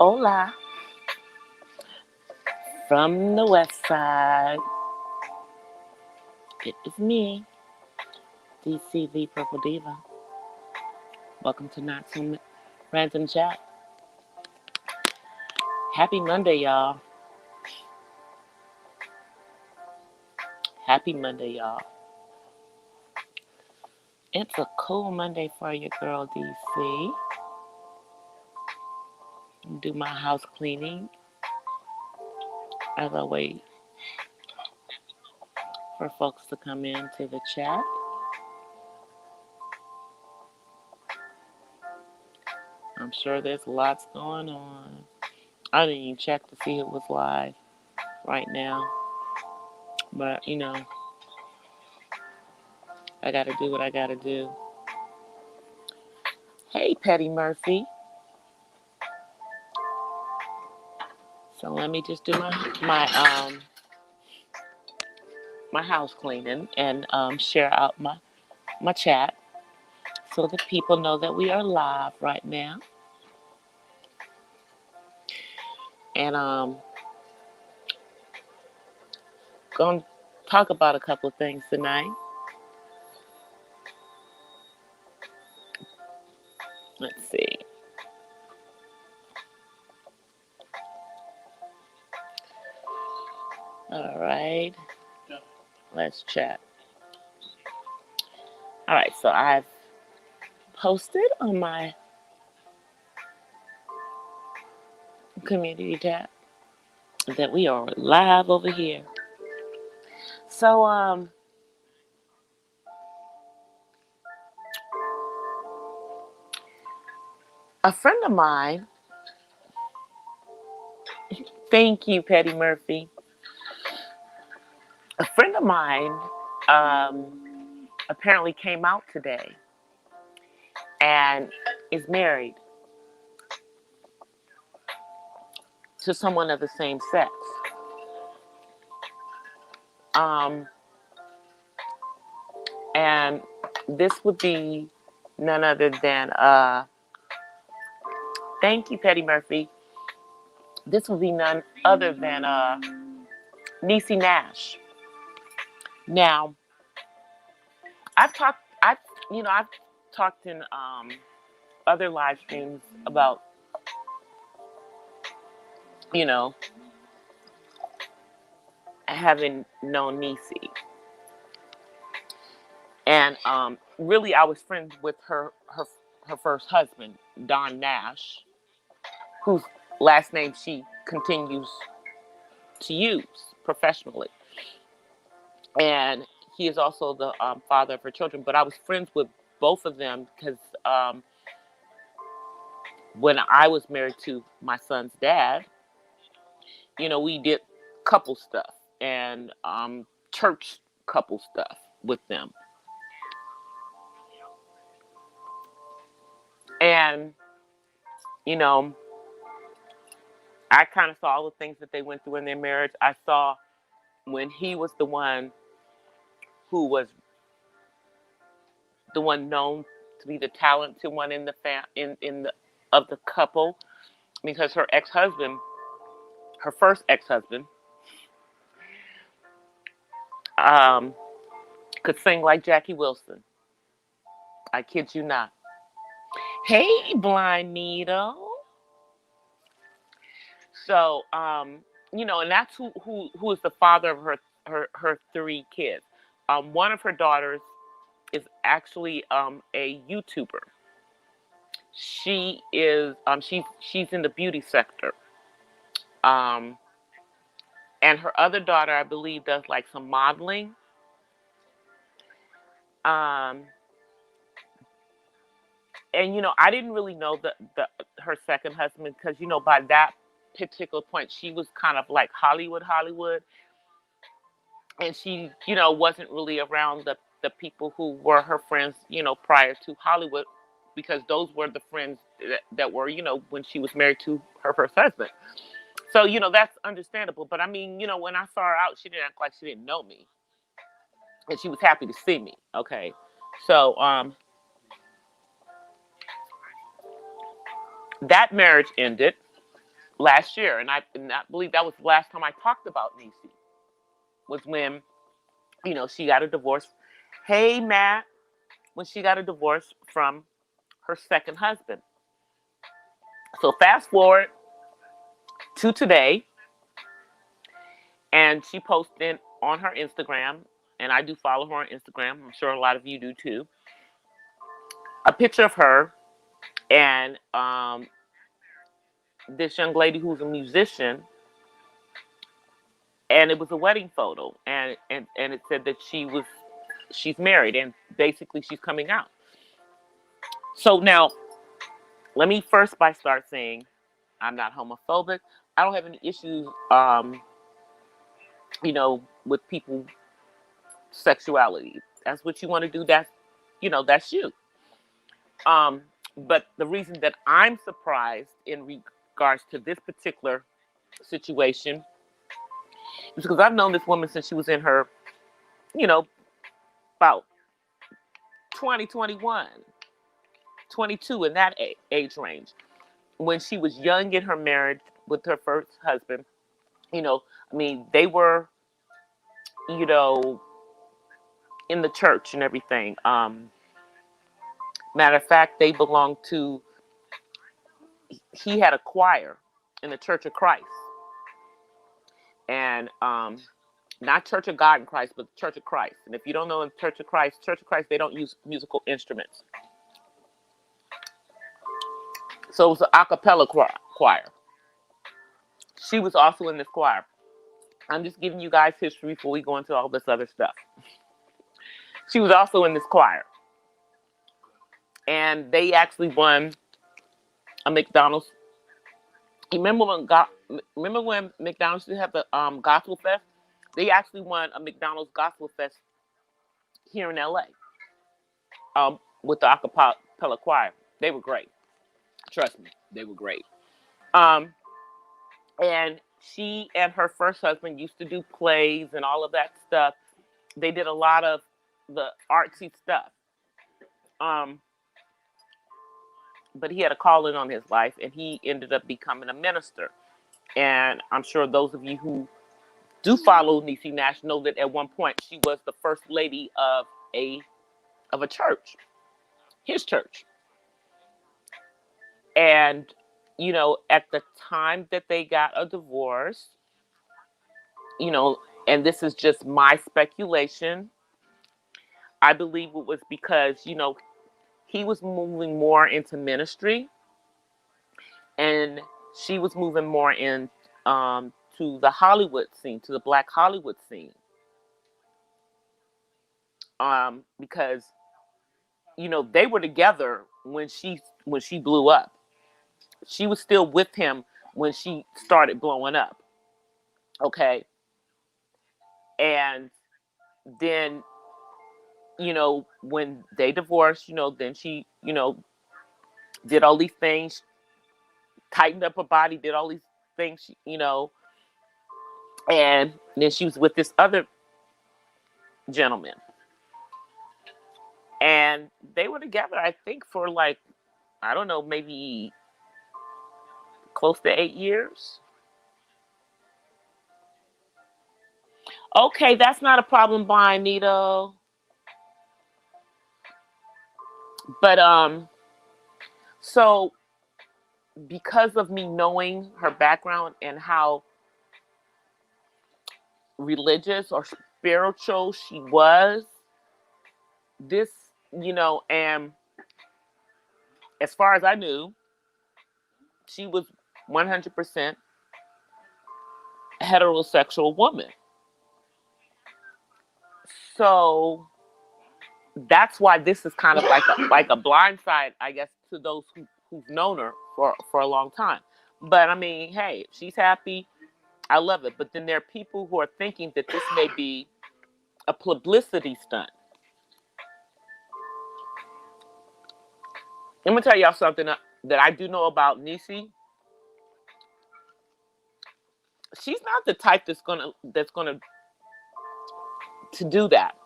Hola from the west side. It is me, DC the Purple Diva. Welcome to Not So Random Chat. Happy Monday, y'all. Happy Monday, y'all. It's a cool Monday for your girl, DC. Do my house cleaning as I wait for folks to come into the chat. I'm sure there's lots going on. I didn't even check to see it was live right now. But, I gotta do what I gotta do. Hey, Petty Murphy. So let me just do my house cleaning and share out my chat so that people know that we are live right now. And gonna talk about a couple of things tonight. Let's see. All right. Let's chat. All right, so I've posted on my community tab that we are live over here. So a friend of mine, thank you, Petty Murphy. A friend of mine apparently came out today and is married to someone of the same sex. And this would be none other than, thank you, Petty Murphy. This would be none other than Niecy Nash. Now, I've talked in other live streams about, having known Niecy. And really, I was friends with her first husband, Don Nash, whose last name she continues to use professionally. And he is also the father of her children. But I was friends with both of them because when I was married to my son's dad, we did couple stuff and church couple stuff with them. And, I kind of saw all the things that they went through in their marriage. I saw when he was the one who was the one known to be the talented one in the of the couple, because her first ex-husband, could sing like Jackie Wilson. I kid you not. Hey, Blind Needle. So, and that's who is the father of her three kids. One of her daughters is actually a YouTuber. She is she's in the beauty sector. And her other daughter, I believe, does like some modeling. And I didn't really know her second husband because by that particular point she was kind of like Hollywood, and she wasn't really around the people who were her friends prior to Hollywood, because those were the friends that were when she was married to her first husband. So that's understandable. But I mean, when I saw her out, she didn't act like she didn't know me, and she was happy to see me. Okay, so that marriage ended. last year, and I believe that was the last time I talked about Niecy, was when, she got a divorce. Hey, Matt, when she got a divorce from her second husband. So fast forward to today, and she posted on her Instagram, and I do follow her on Instagram. I'm sure a lot of you do too. A picture of her and this young lady who's a musician, and it was a wedding photo, and it said that she's married, and basically she's coming out. So now, let me first start saying I'm not homophobic. I don't have any issues, with people's sexuality. That's what you want to do. That's you. But the reason that I'm surprised in regards to this particular situation is because I've known this woman since she was in her, about 20, 21, 22, in that age range. When she was young in her marriage with her first husband, they were, in the church and everything. Matter of fact, they belonged to, he had a choir in the Church of Christ. And not Church of God in Christ, but the Church of Christ. And if you don't know the Church of Christ, they don't use musical instruments. So it was an a cappella choir. She was also in this choir. I'm just giving you guys history before we go into all this other stuff. She was also in this choir. And they actually won a McDonald's. Remember when McDonald's did have the Gospel Fest? They actually won a McDonald's Gospel Fest here in LA with the a cappella choir. They were great. Trust me, they were great. And she and her first husband used to do plays and all of that stuff. They did a lot of the artsy stuff. But he had a calling on his life, and he ended up becoming a minister. And I'm sure those of you who do follow Niecy Nash know that at one point she was the first lady of a church, his church. And, at the time that they got a divorce, and this is just my speculation, I believe it was because, he was moving more into ministry, and she was moving more in to the Hollywood scene, to the Black Hollywood scene. Because, they were together when she blew up. She was still with him when she started blowing up. Okay. And then, when they divorced, then she, did all these things, tightened up her body, did all these things, and then she was with this other gentleman. And they were together, I think, for like, I don't know, maybe close to 8 years. Okay, that's not a problem, Brian Nito. But so because of me knowing her background and how religious or spiritual she was, this, and as far as I knew, she was 100% heterosexual woman. So that's why this is kind of like a blind side, I guess, to those who've known her for a long time. But I mean, hey, if she's happy, I love it. But then there are people who are thinking that this may be a publicity stunt. I'm gonna tell y'all something that I do know about Niecy. She's not the type that's gonna to do that.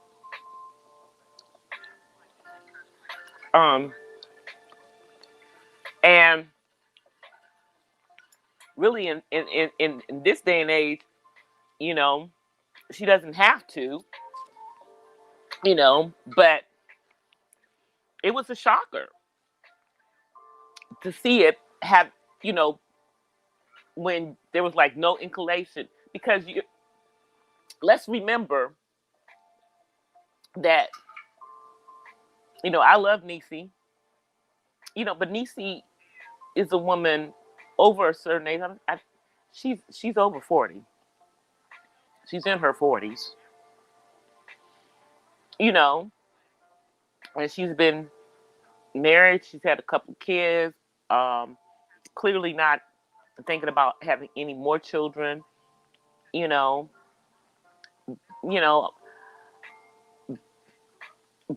And really in this day and age, you know, she doesn't have to, but it was a shocker to see it have, you know, when there was like no inclination, because let's remember that, I love Niecy, but Niecy is a woman over a certain age. She's over 40. She's in her 40s, you know, and she's been married. She's had a couple kids. Um, Clearly not thinking about having any more children. You know, you know,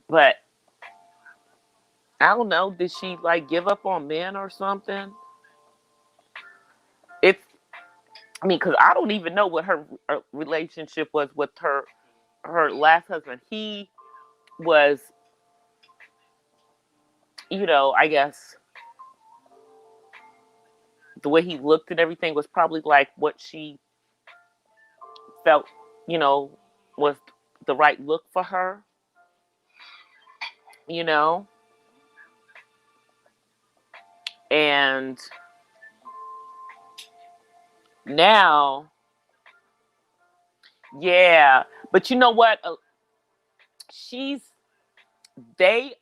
but I don't know. Did she like give up on men or something? It's, I mean, because I don't even know what her relationship was with her last husband. He was, I guess the way he looked and everything was probably like what she felt, you know, was the right look for her, you know? And now, yeah. But you know what? She's they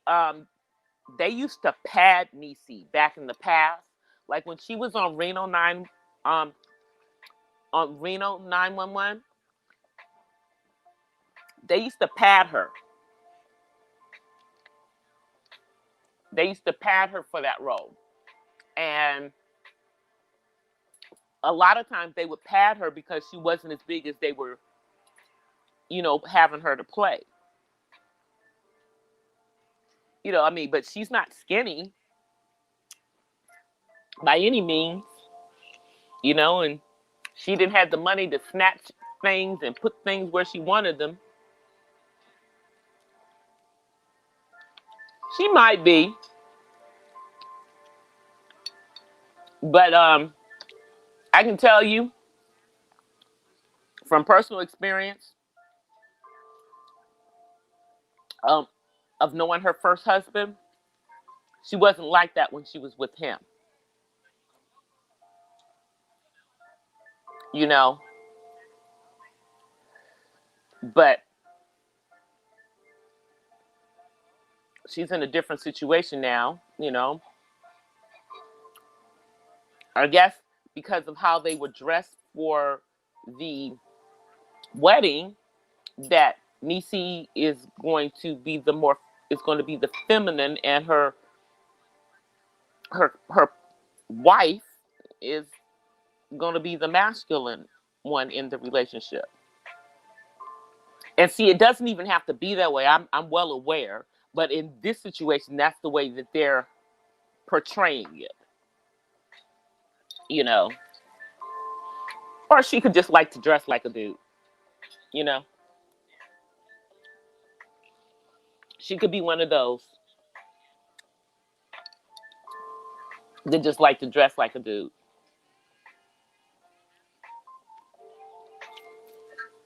they used to pad Niecy back in the past. Like when she was on um Reno 911, they used to pad her. They used to pad her for that role. And a lot of times they would pad her because she wasn't as big as they were, having her to play. I mean, but she's not skinny by any means, and she didn't have the money to snatch things and put things where she wanted them. She might be, but I can tell you from personal experience, um, of knowing her first husband, she wasn't like that when she was with him. You know, but she's in a different situation now. I guess because of how they were dressed for the wedding, that Niecy is going to be the feminine, and her wife is going to be the masculine one in the relationship. And see, it doesn't even have to be that way. I'm well aware, but in this situation, that's the way that they're portraying it. You know, or she could just like to dress like a dude. You know, she could be one of those that just like to dress like a dude.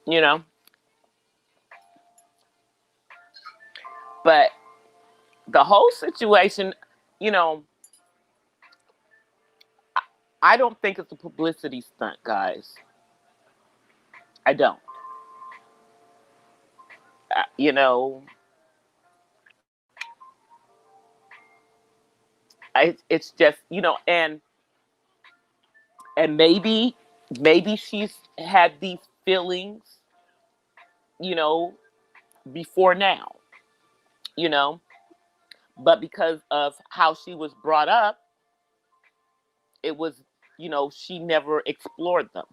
You know, but the whole situation, you know, I don't think it's a publicity stunt, guys. I don't. You know, it's just, and maybe she's had these feelings, you know, before now, you know, but because of how she was brought up, it was, she never explored them.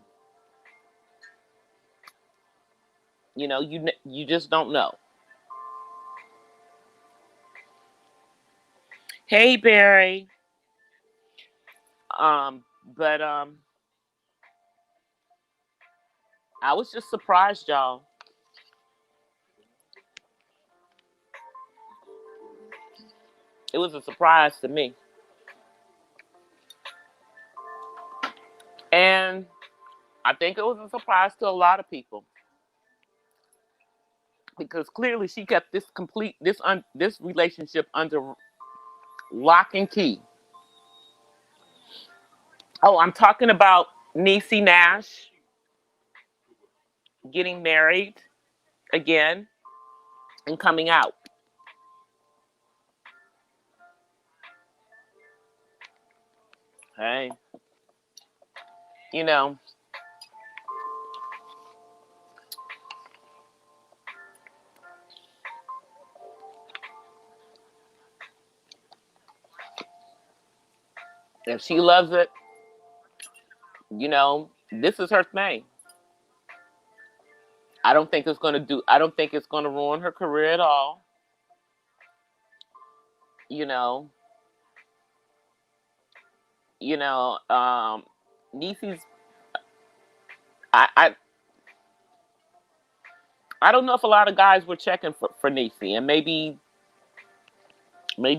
You just don't know. Hey, Barry. But I was just surprised, y'all. It was a surprise to me. And I think it was a surprise to a lot of people because clearly she kept this relationship under lock and key. Oh, I'm talking about Niecy Nash getting married again and coming out. Hey, you know, if she loves it, this is her thing. I don't think it's gonna ruin her career at all. You know, you know, Niecy's I, I I don't know if a lot of guys were checking for Niecy, and maybe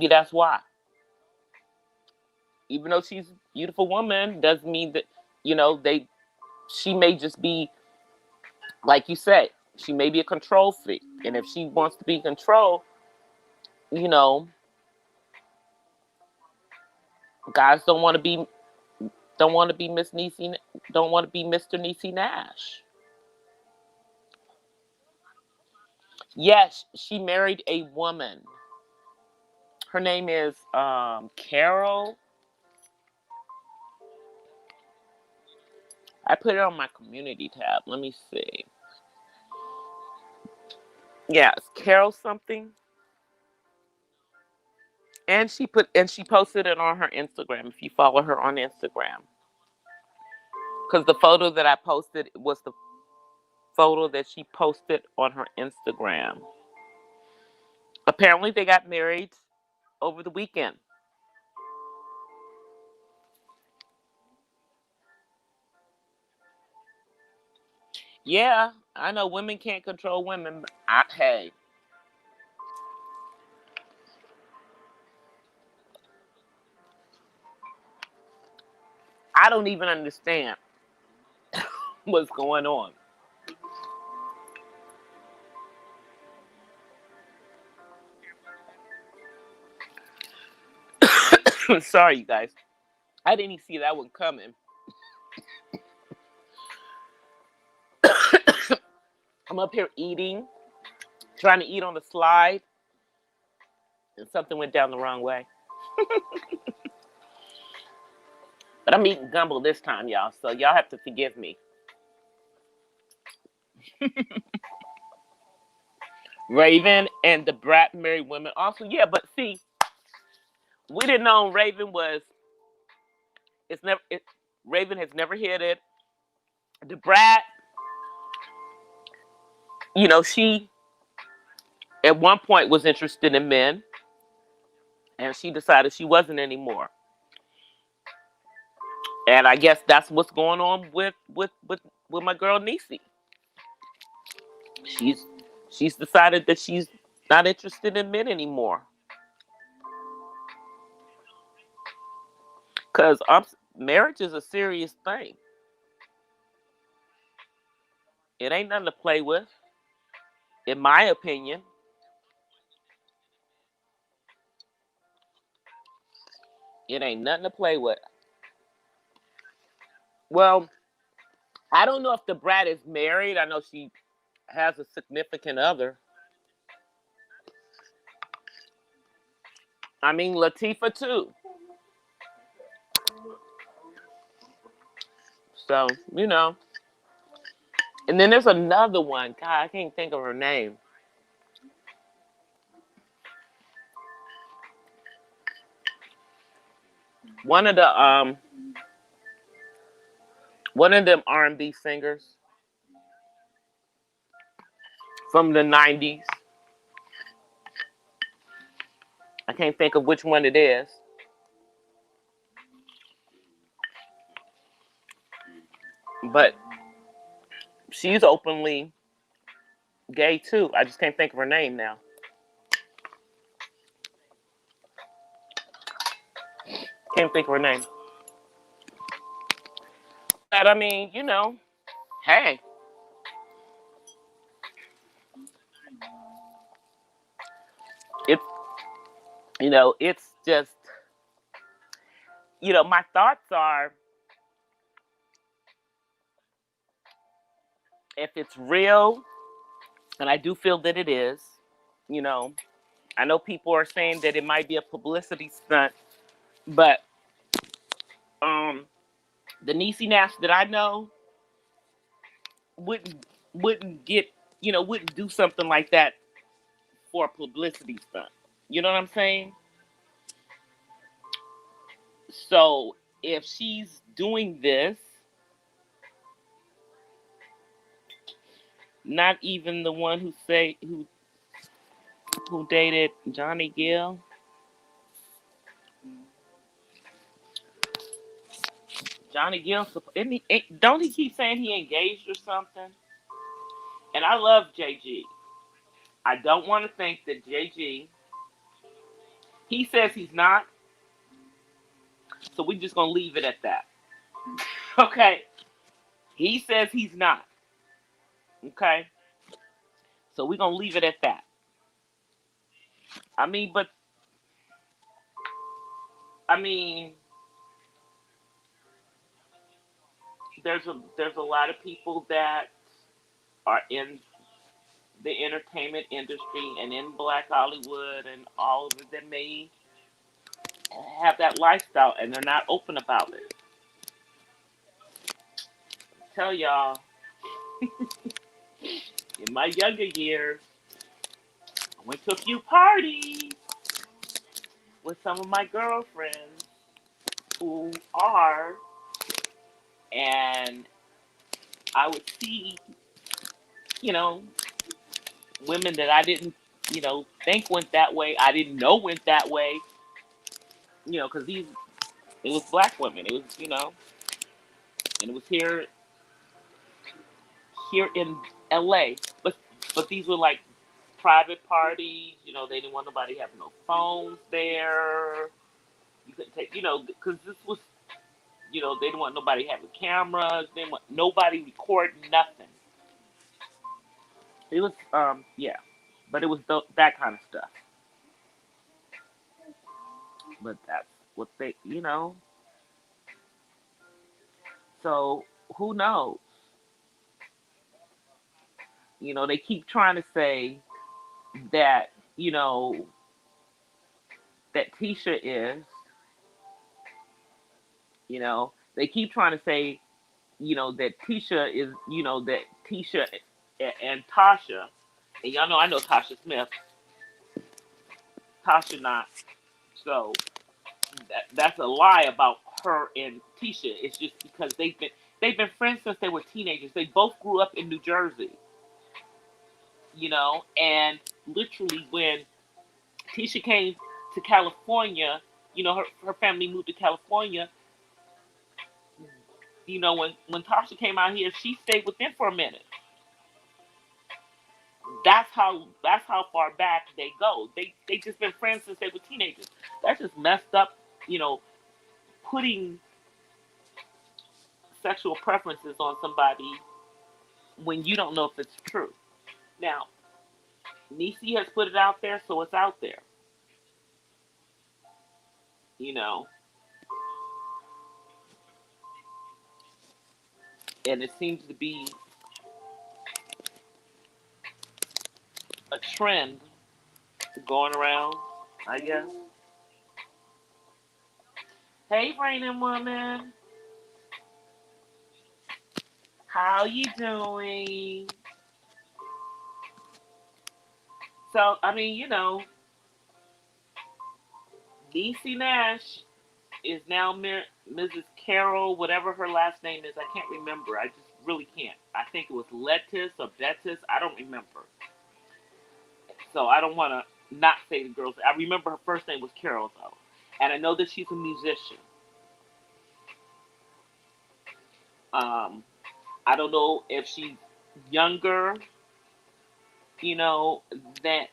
that's why. Even though she's a beautiful woman, doesn't mean that they she may just be like you said, she may be a control freak. And if she wants to be in control, you know, guys don't want to be Miss Niecy, don't want to be Mr. Niecy Nash. Yes, she married a woman. Her name is Carol. I put it on my community tab. Let me see. Yeah, it's Carol something. And she posted it on her Instagram if you follow her on Instagram. Because the photo that I posted was the photo that she posted on her Instagram. Apparently they got married over the weekend. Yeah, I know women can't control women. Hey, I don't even understand what's going on. Sorry, you guys. I didn't even see that one coming. I'm up here eating, trying to eat on the slide, and something went down the wrong way. But I'm eating gumbo this time, y'all, so y'all have to forgive me. Raven and the Brat married women also. Yeah, but see, we didn't know Raven was. It's never. Raven has never hit it. The Brat, she at one point was interested in men, and she decided she wasn't anymore. And I guess that's what's going on with my girl Niecy. She's she's decided that she's not interested in men anymore. Because marriage is a serious thing. It ain't nothing to play with, in my opinion. It ain't nothing to play with. Well, I don't know if the brat is married. I know she has a significant other. I mean, Latifah too. So, And then there's another one. God, I can't think of her name. One of the one of them R&B singers from the 90s. I can't think of which one it is. But she's openly gay too. I just can't think of her name now. Can't think of her name. But I mean, hey, it's it's just my thoughts are, if it's real, and I do feel that it is, you know, I know people are saying that it might be a publicity stunt, but um, the Niecy Nash that I know wouldn't get, wouldn't do something like that for a publicity stunt. You know what I'm saying? So if she's doing this, not even the one who dated Johnny Gill. Johnny Gill, don't he keep saying he engaged or something? And I love JG. I don't want to think that JG. He says he's not, so we're just gonna leave it at that. Okay. He says he's not. Okay. So we're gonna leave it at that. I mean, but I mean, there's a lot of people that are in the entertainment industry and in Black Hollywood and all of it that may have that lifestyle and they're not open about it. Tell y'all, in my younger years, I went to a few parties with some of my girlfriends who are, and I would see, you know, women that I didn't, think went that way. I didn't know went that way, because it was black women. It was, and it was here in LA. But these were like private parties. They didn't want nobody having no phones there. You couldn't take, because this was, they didn't want nobody having cameras. They didn't want nobody recording nothing. It was, yeah, but it was that kind of stuff. But that's what they. So who knows? They keep trying to say that, that Tisha is, they keep trying to say, that Tisha is, that Tisha and Tasha, and y'all know I know Tasha Smith, Tasha not. So that's a lie about her and Tisha. It's just because they've been friends since they were teenagers. They both grew up in New Jersey, and literally when Tisha came to California, her family moved to California. When Tasha came out here, she stayed with them for a minute. That's how far back they go. They just been friends since they were teenagers. That's just messed up, you know, putting sexual preferences on somebody when you don't know if it's true. Now, Niecy has put it out there, so it's out there. You know, and it seems to be a trend going around, I guess. Hey, raining woman, how you doing? So, I mean, DC Nash is now Mrs. Carol, whatever her last name is. I can't remember. I just really can't. I think it was Lettuce or Bettis. I don't remember. So I don't want to not say the girl's. I remember her first name was Carol, though. And I know that she's a musician. Um, I don't know if she's younger, you know, than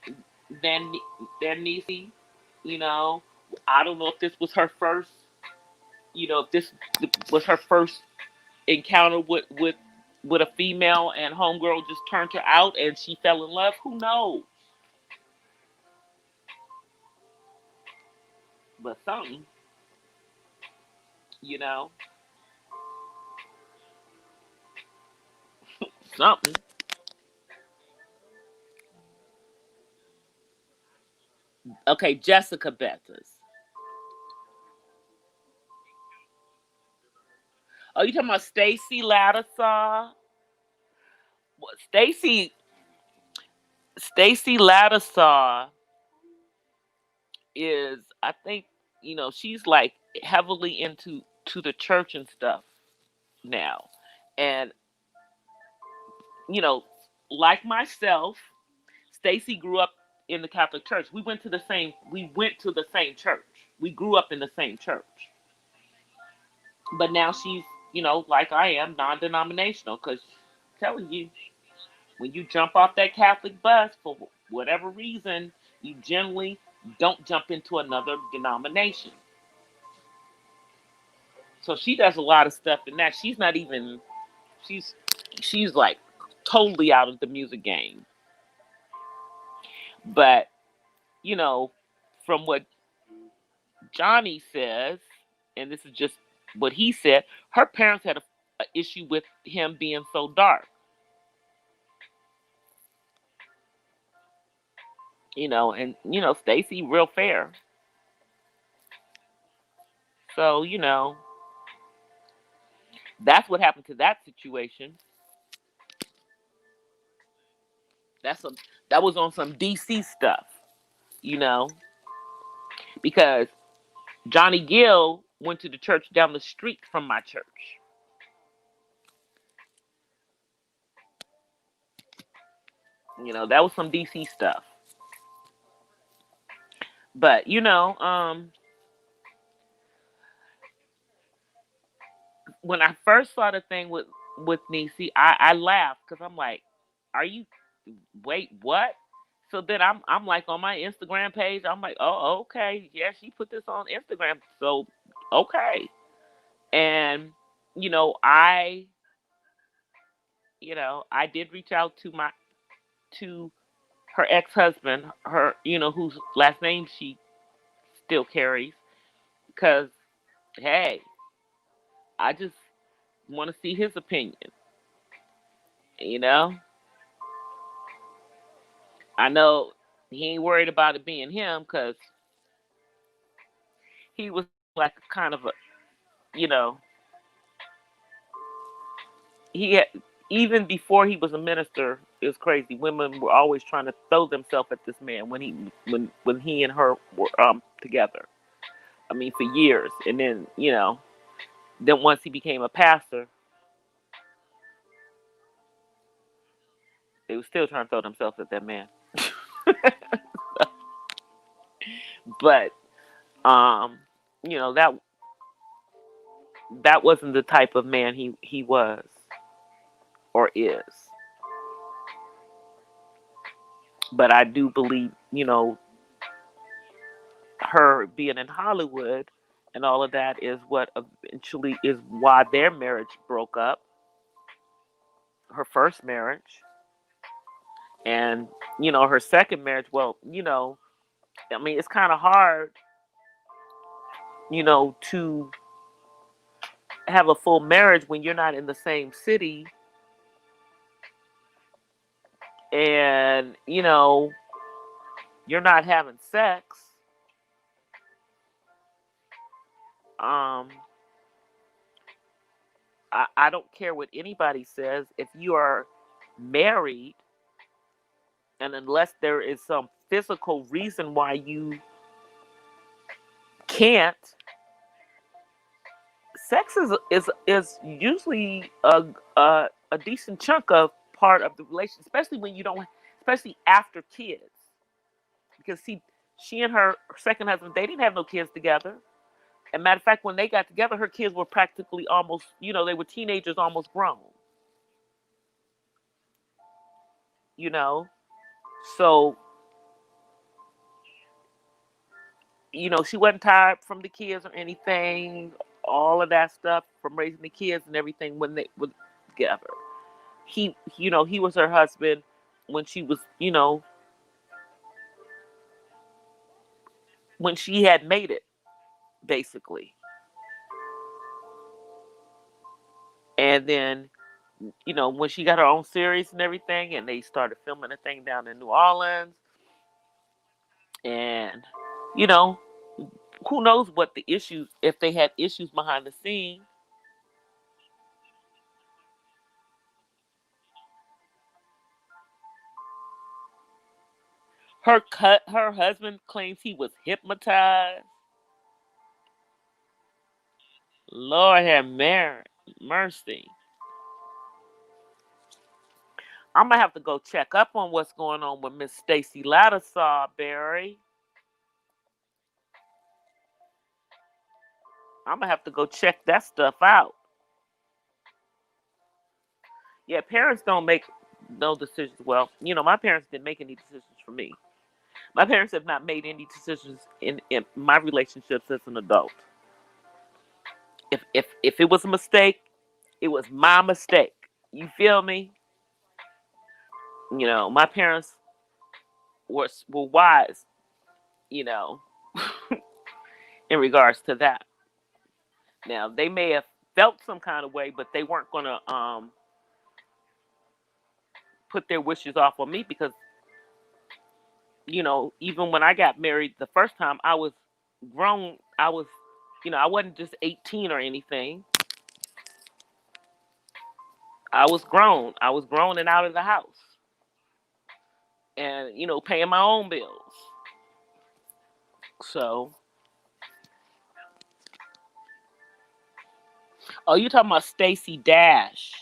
than than Niecy. You know, I don't know if this was her first. If this was her first encounter with a female and homegirl just turned her out and she fell in love. Who knows? But something, you know, something. Okay, Jessica Bettis. Oh, you talking about Stacy Lattisaw? Well, Stacy Lattisaw is, I think, she's like heavily to the church and stuff now. And, you know, like myself, Stacy grew up in the Catholic Church. We went to the same church. We grew up in the same church. But now she's, like I am, non-denominational because telling you, when you jump off that Catholic bus for whatever reason, you generally don't jump into another denomination. So she does a lot of stuff in that. She's not even she's she's like totally out of the music game. But, you know, from what Johnny says, and this is just what he said, her parents had a issue with him being so dark. And Stacy real fair. So, that's what happened to that situation. That's some that was on some DC stuff, you know, because Johnny Gill went to the church down the street from my church. That was some DC stuff. But when I first saw the thing with Niecy, I laughed because I'm like, "Are you? Wait, what?" So then I'm like on my Instagram page. I'm like, "Oh, okay, yeah, she put this on Instagram, so okay." And you know, I I did reach out to her ex husband, her whose last name she still carries, because hey, I just want to see his opinion. You know, I know he ain't worried about it being him because he was like kind of a, you know, he had, even before he was a minister, it was crazy. Women were always trying to throw themselves at this man when he and her were together. I mean, for years, and then then once he became a pastor, they were still trying to throw themselves at that man. But um, that wasn't the type of man he was or is. But I do believe, her being in Hollywood and all of that is what eventually is why their marriage broke up, her first marriage. And, her second marriage, well, I mean, it's kind of hard, to have a full marriage when you're not in the same city and, you're not having sex. Um, I don't care what anybody says. If you are married, and unless there is some physical reason why you can't, sex is usually a decent chunk of part of the relationship, especially when you don't, especially after kids. Because see, she and her second husband, they didn't have no kids together. And matter of fact, when they got together, her kids were practically almost, they were teenagers, almost grown. You know, so she wasn't tired from the kids or anything. all of that stuff from raising the kids and everything when they were together. He was her husband when she was, when she had made it, basically. And then, when she got her own series and everything, and they started filming a thing down in New Orleans, and, you know, who knows what the issues, if they had issues behind the scenes. Her husband claims he was hypnotized. Lord have mercy. I'm gonna have to go check up on what's going on with Miss Stacy Lattisaw, Barry. I'm gonna have to go check that stuff out. Yeah, parents don't make no decisions. Well, my parents didn't make any decisions for me. My parents have not made any decisions in my relationships as an adult. If it was a mistake, it was my mistake. You feel me? My parents were wise, you know, in regards to that. Now they may have felt some kind of way, but they weren't gonna put their wishes off on me because, even when I got married the first time, I was grown. I wasn't just 18 or anything. I was grown. I was grown and out of the house, and paying my own bills. So, oh, you talking about Stacy Dash?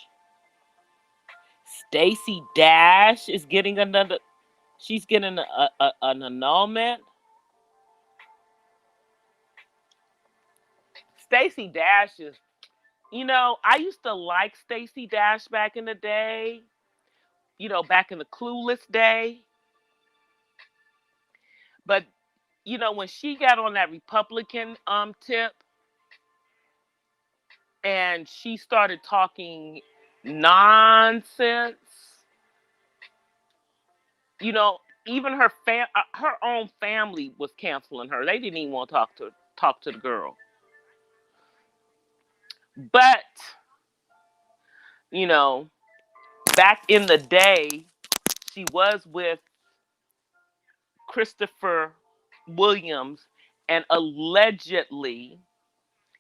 Stacy Dash is getting another. She's getting an annulment. Stacy Dash is. I used to like Stacy Dash back in the day. Back in the Clueless day. But when she got on that Republican tip and she started talking nonsense, even her own family was canceling her. They didn't even want to talk to the girl. But you know, back in the day, she was with Christopher Williams, and allegedly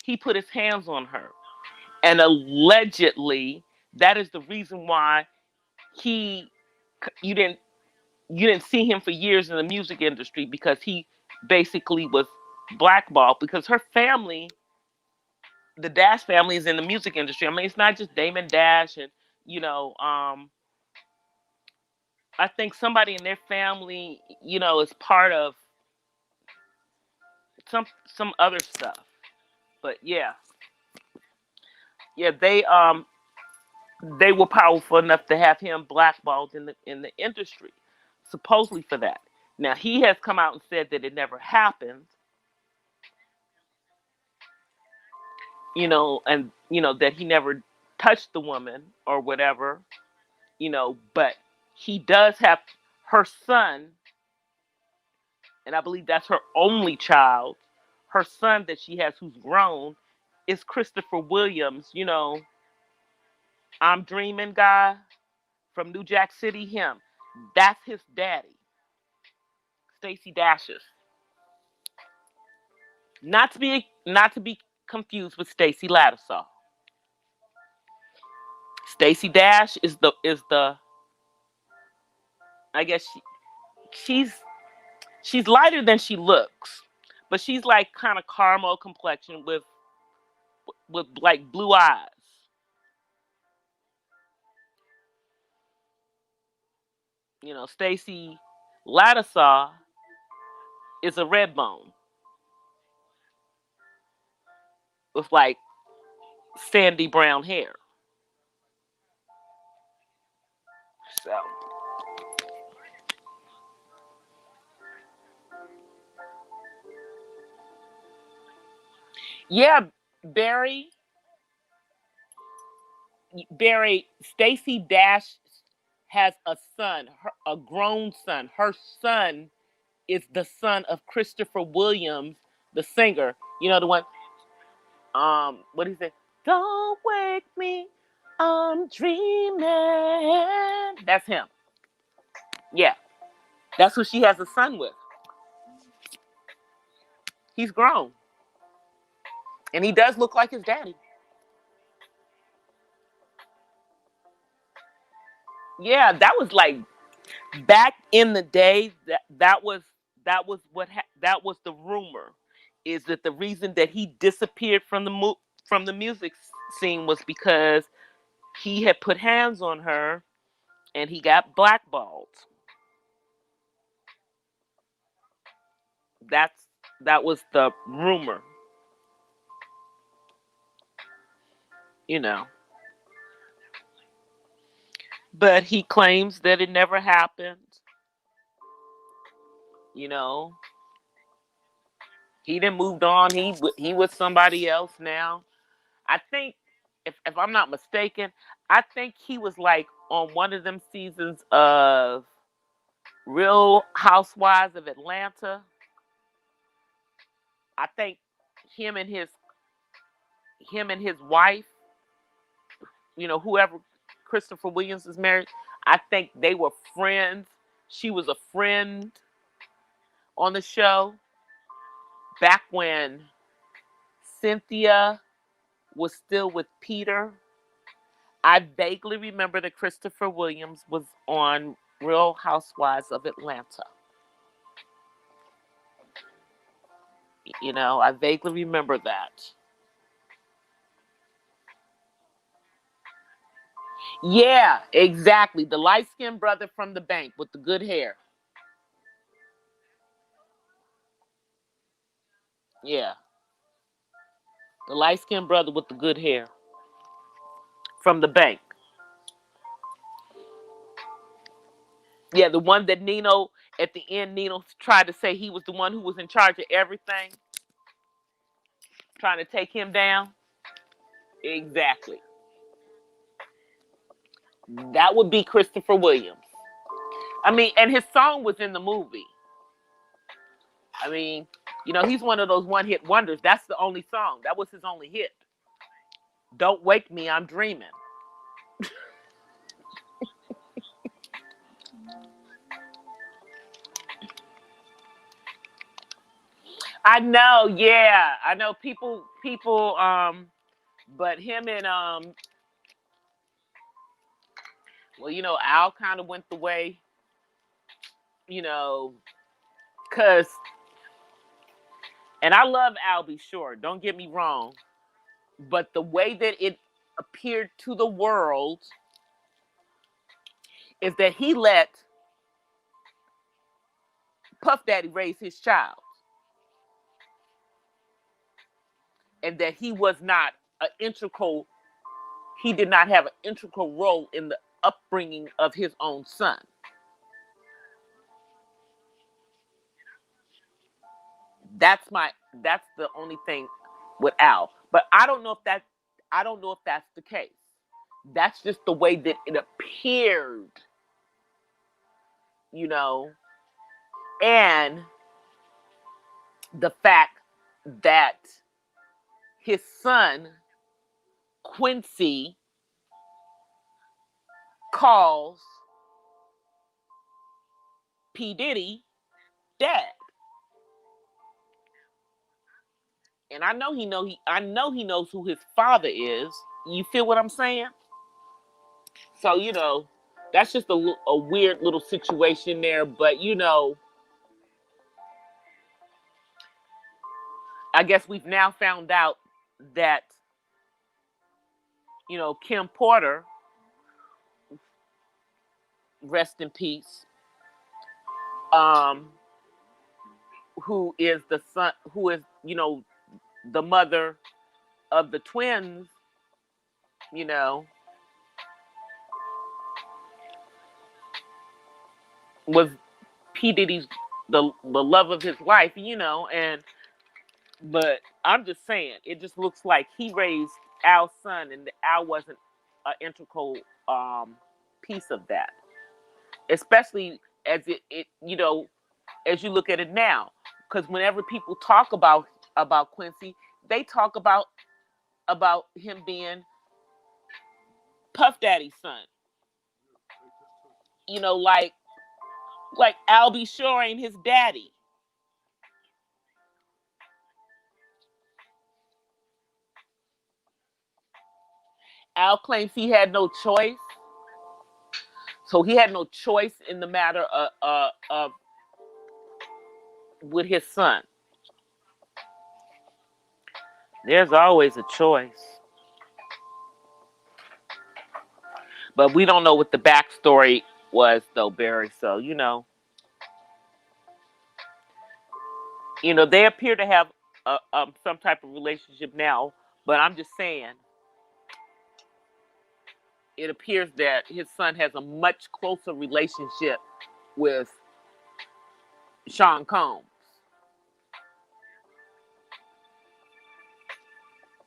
he put his hands on her. And allegedly, that is the reason why he you didn't see him for years in the music industry, because he basically was blackballed, because her family, the Dash family, is in the music industry. I mean, it's not just Damon Dash, and I think somebody in their family, is part of some other stuff. But yeah, they were powerful enough to have him blackballed in the industry, supposedly for that. Now he has come out and said that it never happened, and that he never touched the woman or whatever, but he does have her son, and I believe that's her only child. Her son that she has, who's grown, is Christopher Williams. I'm Dreaming guy from New Jack City. Him, that's his daddy, Stacey Dash's. Not to be confused with Stacy Lattisaw. Stacey Dash is the I guess she's lighter than she looks, but she's like kind of caramel complexion with like blue eyes. Stacy Lattisaw is a red bone with like sandy brown hair. So yeah, Barry, Stacey Dash has a son, a grown son. Her son is the son of Christopher Williams, the singer. You know the one. What do you say? Don't wake me, I'm dreaming. That's him. Yeah, that's who she has a son with. He's grown, and he does look like his daddy. Yeah, that was like back in the day. That was the rumor, is that the reason that he disappeared from the music scene was because he had put hands on her and he got blackballed. That's that was the rumor, you know. But he claims that it never happened. You know, he done moved on. He was somebody else now. I think, if I'm not mistaken, I think he was like on one of them seasons of Real Housewives of Atlanta. I think him and his wife, whoever Christopher Williams is married, I think they were friends. She was a friend on the show back when Cynthia was still with Peter. I vaguely remember that Christopher Williams was on Real Housewives of Atlanta. I vaguely remember that. Yeah, exactly. The light-skinned brother from the bank with the good hair. Yeah, the light-skinned brother with the good hair from the bank. Yeah, the one that Nino, at the end, Nino tried to say he was the one who was in charge of everything, trying to take him down. Exactly. That would be Christopher Williams. I mean, and his song was in the movie. I mean, he's one of those one-hit wonders. That's the only song. That was his only hit. Don't Wake Me, I'm Dreaming. I know, yeah. I know but him and Al kind of went the way, cause and I love Al B. Shore, don't get me wrong, but the way that it appeared to the world is that he let Puff Daddy raise his child, and that he did not have an integral role in the upbringing of his own son. That's the only thing with Al. But I don't know if that's the case. That's just the way that it appeared, you know, and the fact that his son Quincy calls P. Diddy dad. And I know he knows who his father is. You feel what I'm saying? So, that's just a weird little situation there, but I guess we've now found out that Kim Porter, rest in peace, um who is the son, who is the mother of the twins, you know, was P. Diddy's the love of his life, and But I'm just saying, it just looks like he raised Al's son, and Al wasn't an integral piece of that. Especially as it as you look at it now, because whenever people talk about Quincy, they talk about him being Puff Daddy's son. Like Al B. Sure ain't his daddy. Al claims he had no choice, so he had no choice in the matter of with his son. There's always a choice, but we don't know what the backstory was, though, Barry. So they appear to have some type of relationship now. But I'm just saying, it appears that his son has a much closer relationship with Sean Combs.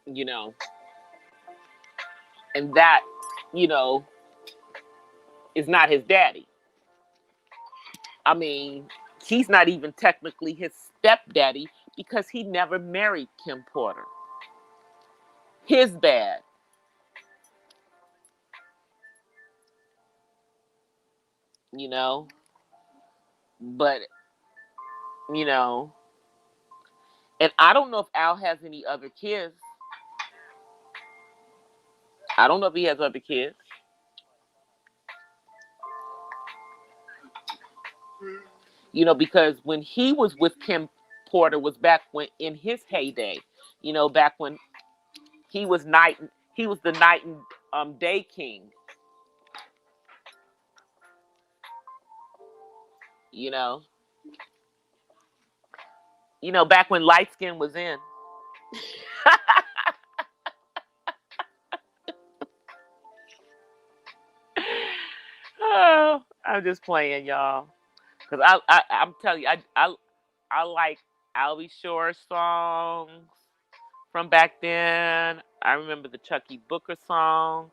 You know, and that you know is not his daddy. I mean, he's not even technically his stepdaddy because he never married Kim Porter. His bad. You know, but you know, and I don't know if Al has any other kids. I don't know if he has other kids. Because when he was with Kim Porter was back when in his heyday. Back when he was the night and day king. You know, back when light skin was in. Oh, I'm just playing, y'all. Cause I'm telling you, I like Albie Shore songs from back then. I remember the Chucky Booker songs.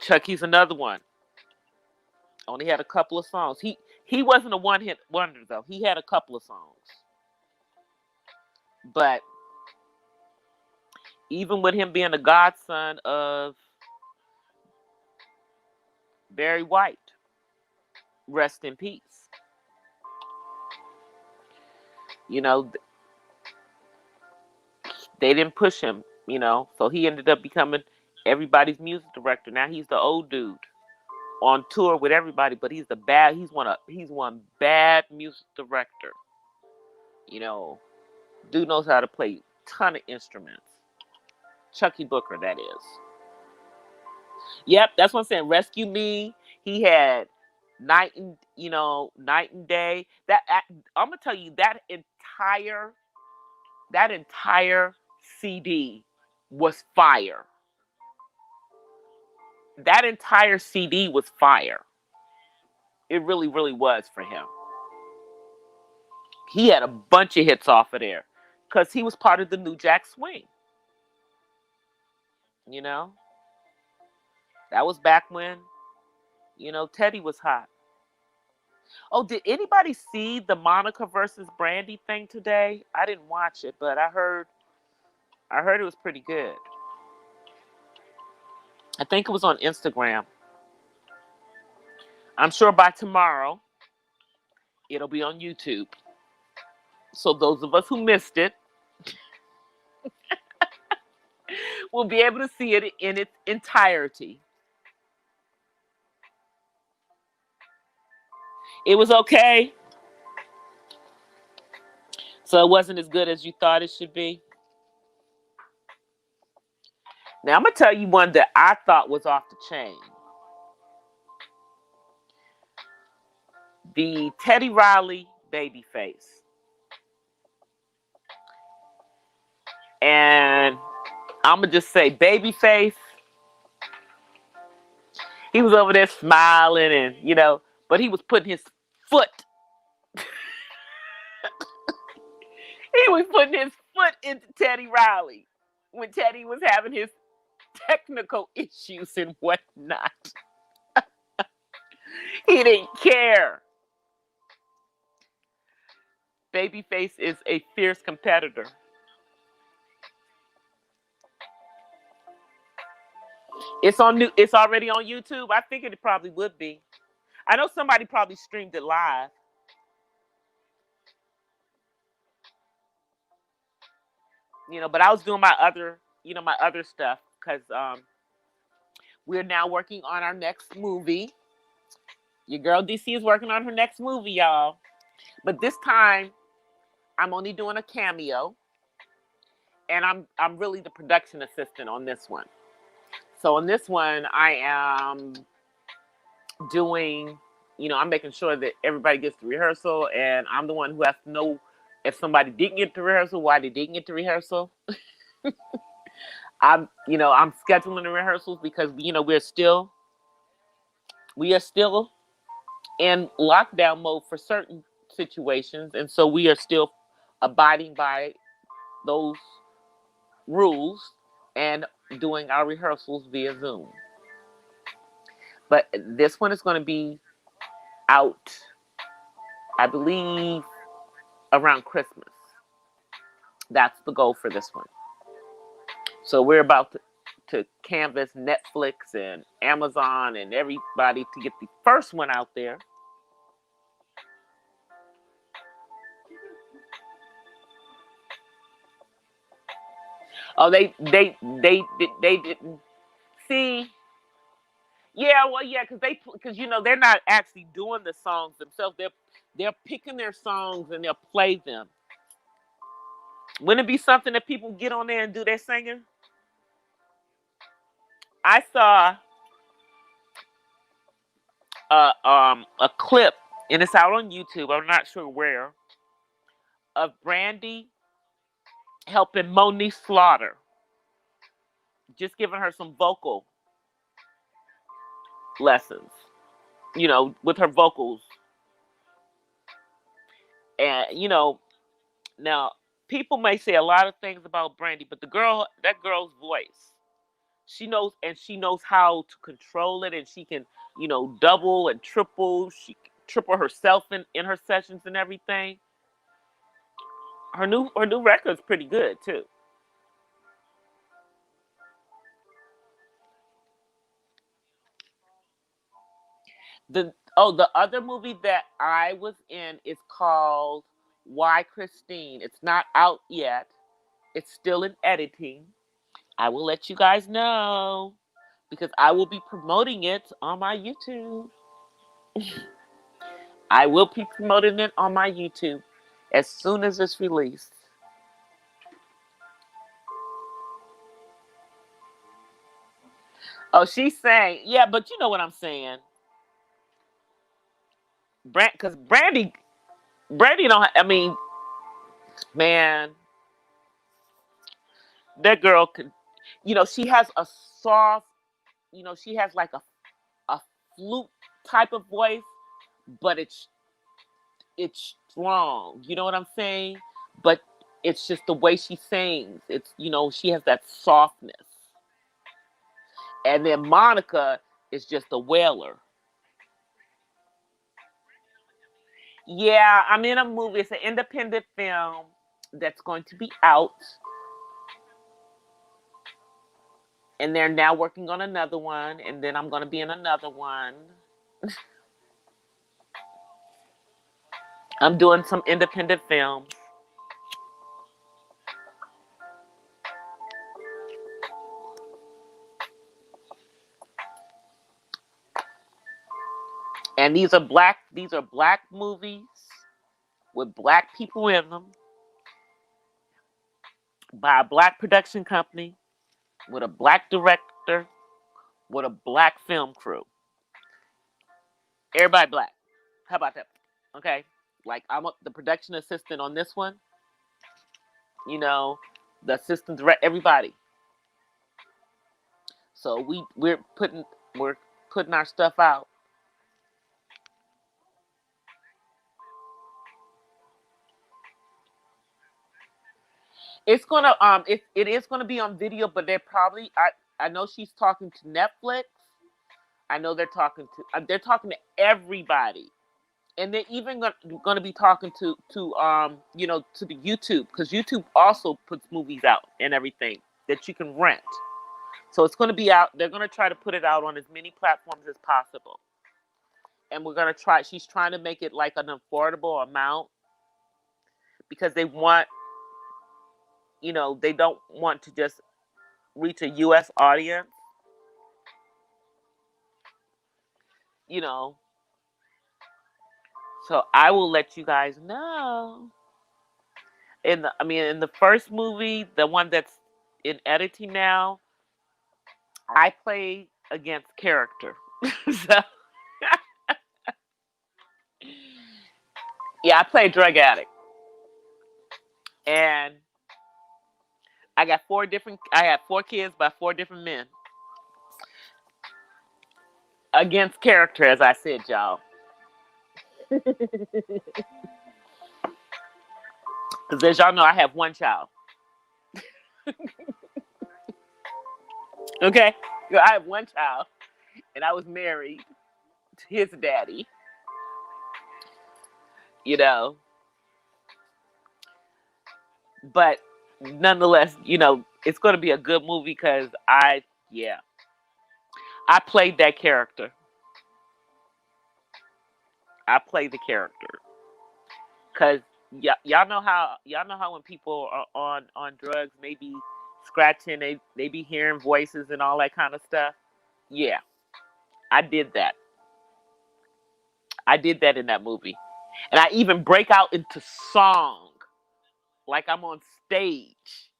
Chucky's another one. Only had a couple of songs. He wasn't a one hit wonder though. He had a couple of songs. But even with him being the godson of Barry White, rest in peace. You know, they didn't push him, so he ended up becoming everybody's music director. Now he's the old dude on tour with everybody, but he's one bad music director. Dude knows how to play a ton of instruments. Chucky Booker, that is. Yep, that's what I'm saying. Rescue Me. He had Night and Day. I'm gonna tell you that entire CD was fire. That entire CD was fire. It really, really was for him. He had a bunch of hits off of there because he was part of the New Jack Swing. That was back when Teddy was hot. Oh, did anybody see the Monica versus Brandy thing today? I didn't watch it, but I heard it was pretty good. I think it was on Instagram. I'm sure by tomorrow it'll be on YouTube. So those of us who missed it will be able to see it in its entirety. It was okay. So it wasn't as good as you thought it should be. Now I'm going to tell you one that I thought was off the chain. The Teddy Riley Babyface. And I'm going to just say Babyface. He was over there smiling and, but he was putting his foot He was putting his foot into Teddy Riley when Teddy was having his technical issues and whatnot. He didn't care. Babyface is a fierce competitor. It's already on YouTube. I figured it probably would be. I know somebody probably streamed it live. But I was doing my other stuff because we're now working on our next movie. Your girl DC is working on her next movie, y'all. But this time, I'm only doing a cameo, and I'm really the production assistant on this one. So on this one, I am doing, I'm making sure that everybody gets to rehearsal, and I'm the one who has to know if somebody didn't get to rehearsal, why they didn't get to rehearsal. I'm scheduling the rehearsals because we are still in lockdown mode for certain situations, and so we are still abiding by those rules and doing our rehearsals via Zoom. But this one is going to be out, I believe, around Christmas. That's the goal for this one. So we're about to canvas Netflix and Amazon and everybody to get the first one out there. Oh, they didn't see. Yeah, well, yeah, because they're not actually doing the songs themselves. They're picking their songs and they'll play them. Wouldn't it be something that people get on there and do their singing? I saw a clip, and it's out on YouTube. I'm not sure where, of Brandy helping Monique Slaughter, just giving her some vocal lessons, with her vocals. And now people may say a lot of things about Brandy, but that girl's voice, she knows how to control it, and she can, double and triple. She triple herself in her sessions and everything. Her new record's pretty good too. The other movie that I was in is called Why Christine. It's not out yet. It's still in editing. I will let you guys know because I will be promoting it on my YouTube. I will be promoting it on my YouTube as soon as it's released. Oh, she's saying, yeah, but you know what I'm saying. Because Brandy don't. I mean, man, that girl could. She has a soft. She has like a flute type of voice, but it's strong. You know what I'm saying? But it's just the way she sings. It's she has that softness. And then Monica is just a wailer. Yeah, I'm in a movie. It's an independent film that's going to be out. And they're now working on another one. And then I'm going to be in another one. I'm doing some independent films. And these are black movies with black people in them by a black production company with a black director with a black film crew. Everybody black. How about that? Okay. Like I'm the production assistant on this one. The assistant director, everybody. So we're putting our stuff out. It's gonna it is gonna be on video, but they're probably I know she's talking to Netflix. I know they're talking to everybody, and they're even going to be talking to to the YouTube, because YouTube also puts movies out and everything that you can rent. So it's going to be out. They're going to try to put it out on as many platforms as possible, and we're going to try. She's trying to make it like an affordable amount, because they want, they don't want to just reach a U.S. audience, you know. So I will let you guys know. In the first movie, the one that's in editing now, I play against character. So yeah, I play a drug addict, and I have 4 kids by 4 different men against character, as I said, y'all. Because as y'all know, I have one child. Okay, I have one child, and I was married to his daddy. You know, but nonetheless, it's going to be a good movie, because I played that character. I play the character, because y'all know how when people are on drugs, they be scratching, they be hearing voices and all that kind of stuff. Yeah, I did that. I did that in that movie, and I even break out into song like I'm on stage.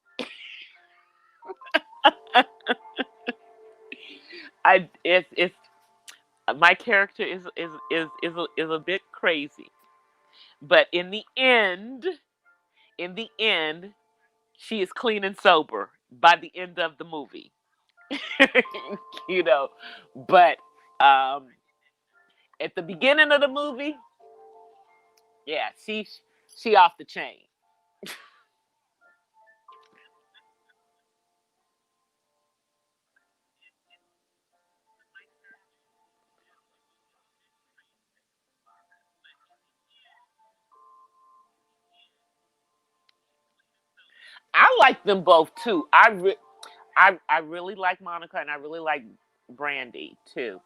It's my character is a bit crazy, but in the end, she is clean and sober by the end of the movie. you know, but um, at the beginning of the movie, yeah, she off the chain. I like them both too. I really like Monica, and I really like Brandy too.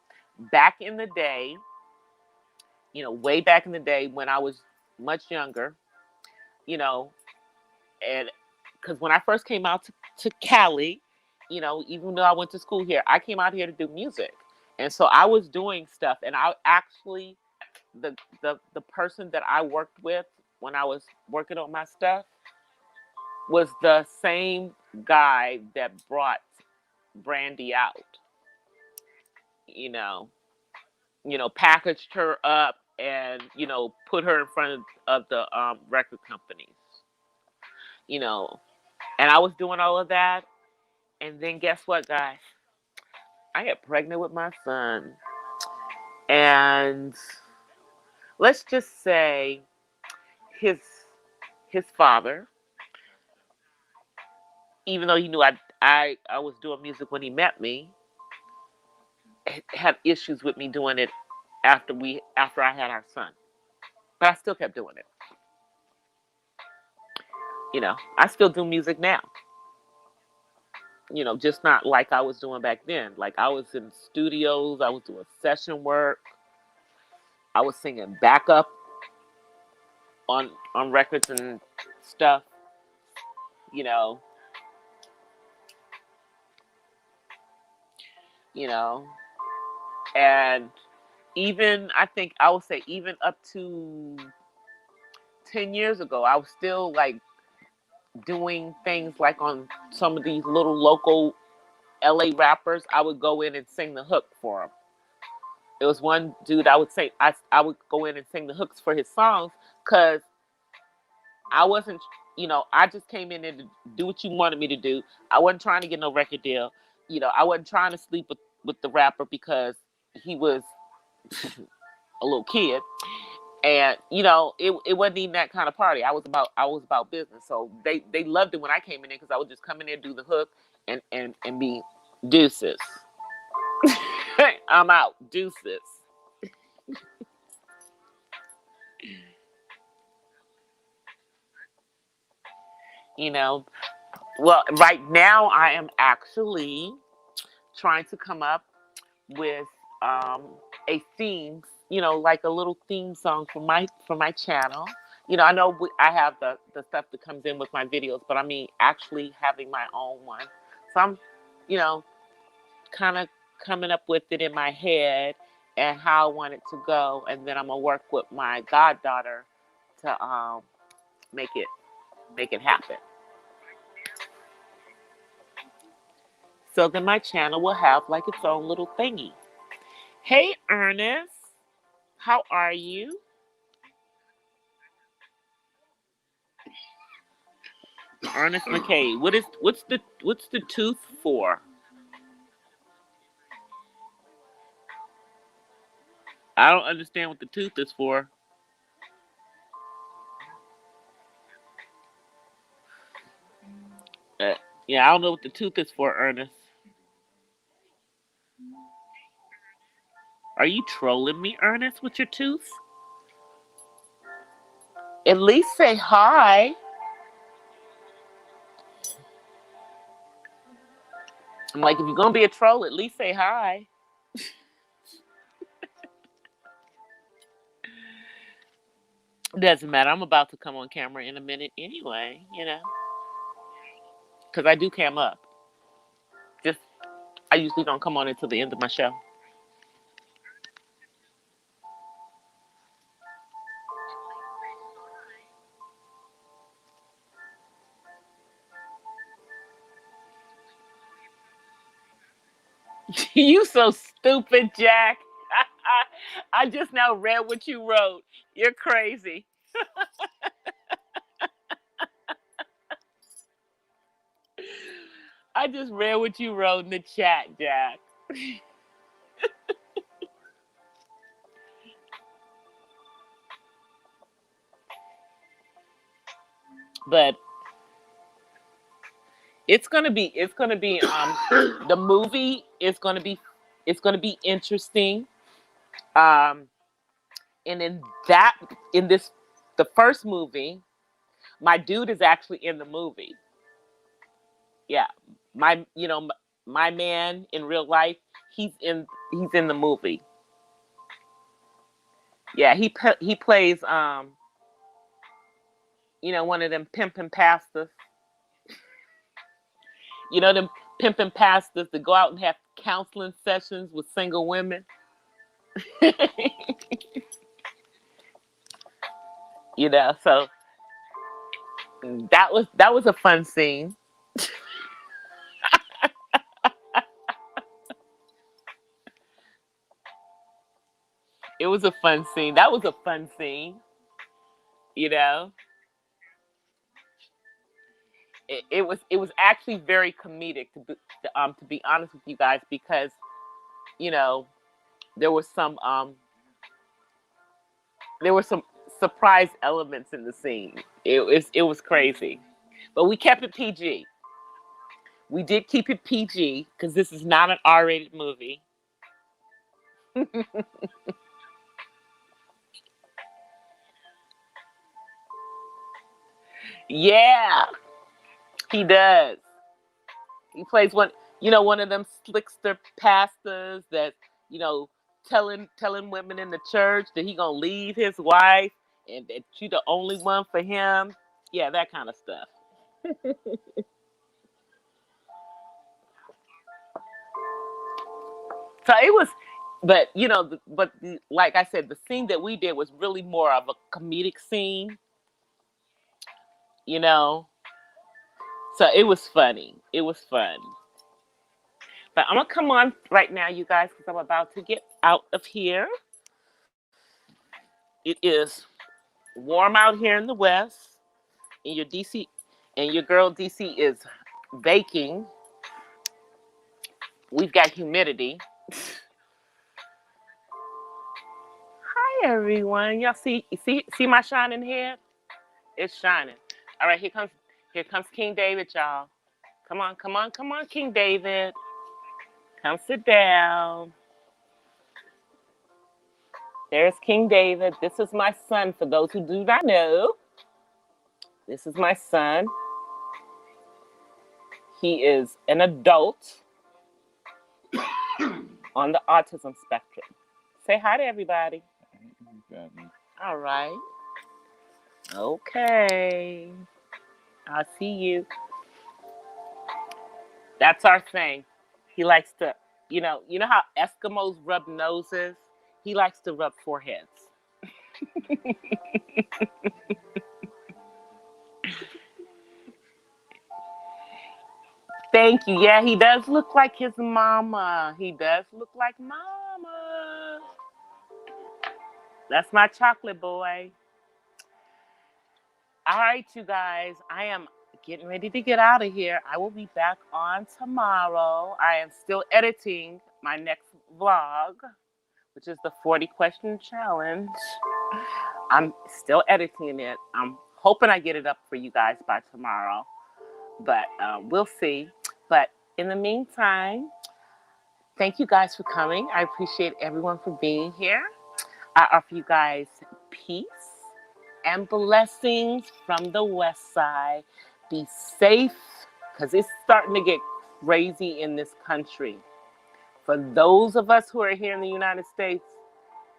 Back in the day, way back in the day when I was much younger, you know, and because when I first came out to Cali, even though I went to school here, I came out here to do music, and so I was doing stuff, and I actually the person that I worked with when I was working on my stuff was the same guy that brought Brandy out. You know, packaged her up and put her in front of the record companies. You know, and I was doing all of that, and then guess what, guys? I got pregnant with my son, and let's just say his his father, even though he knew I was doing music when he met me, had issues with me doing it after I had our son. But I still kept doing it. I still do music now. Just not like I was doing back then. Like I was in studios, I was doing session work, I was singing backup on records and stuff. You know, you know, and even I think I would say even up to 10 years ago, I was still like doing things like on some of these little local LA rappers. I would go in and sing the hook for them. There was one dude I would say I would go in and sing the hooks for his songs, because I wasn't, I just came in there to do what you wanted me to do. I wasn't trying to get no record deal. I wasn't trying to sleep with the rapper because he was a little kid. And it wasn't even that kind of party. I was about business. So they loved it when I came in there because I would just come in there, do the hook, and be deuces. I'm out, deuces. You know, well, right now I am actually trying to come up with a theme, like a little theme song for my channel. I know I have the stuff that comes in with my videos, but I mean actually having my own one. So I'm, you know, kind of coming up with it in my head and how I want it to go, and then I'm gonna work with my goddaughter to make it make it happen. So then my channel will have like its own little thingy. Hey Ernest, how are you? Ernest McKay. What's the tooth for? I don't understand what the tooth is for. Uh, yeah, I don't know what the tooth is for, Ernest. Are you trolling me, Ernest, with your tooth? At least say hi. I'm like, if you're gonna be a troll, at least say hi. Doesn't matter. I'm about to come on camera in a minute anyway, because I do cam up. Just I usually don't come on until the end of my show. You so stupid, Jack. I just now read what you wrote. You're crazy. I just read what you wrote in the chat, Jack. But it's gonna be the movie is gonna be interesting. Um and in this the first movie, my dude is actually in the movie. Yeah. My my man in real life, he's in the movie. Yeah, he plays one of them pimping pastors. Them pimping pastors that go out and have counseling sessions with single women. So that was a fun scene. It was a fun scene. That was a fun scene. You know, it was actually very comedic to be honest with you guys, because you know there was some there were some surprise elements in the scene. It was crazy, but we kept it PG. We did keep it PG because this is not an R-rated movie. Yeah, he does. He plays one of them slickster pastors that you know telling women in the church that he gonna leave his wife and that you the only one for him. Yeah, that kind of stuff. So it was, but like I said, the scene that we did was really more of a comedic scene. You know, so it was funny. It was fun. But I'm gonna come on right now, you guys, because I'm about to get out of here. It is warm out here in the west, and your DC, and your girl DC is baking. We've got humidity. Hi, everyone. Y'all see my shining head? It's shining. All right, here comes King David, y'all. Come on, King David. Come sit down. There's King David. This is my son, for those who do not know. This is my son. He is an adult on the autism spectrum. Say hi to everybody. All right. Okay. I see you. That's our thing. He likes to, you know how Eskimos rub noses? He likes to rub foreheads. Thank you. Yeah, he does look like his mama. He does look like mama. That's my chocolate boy. All right, you guys. I am getting ready to get out of here. I will be back on tomorrow. I am still editing my next vlog, which is the 40 question challenge. I'm still editing it. I'm hoping I get it up for you guys by tomorrow, but we'll see. But in the meantime, thank you guys for coming. I appreciate everyone for being here. I offer you guys peace and blessings from the West Side. Be safe, because it's starting to get crazy in this country. For those of us who are here in the United States,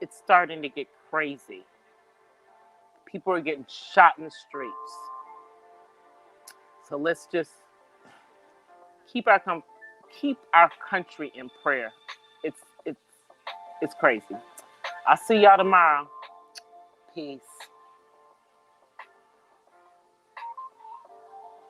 it's starting to get crazy. People are getting shot in the streets. So let's just keep our country in prayer. It's crazy. I'll see y'all tomorrow. Peace.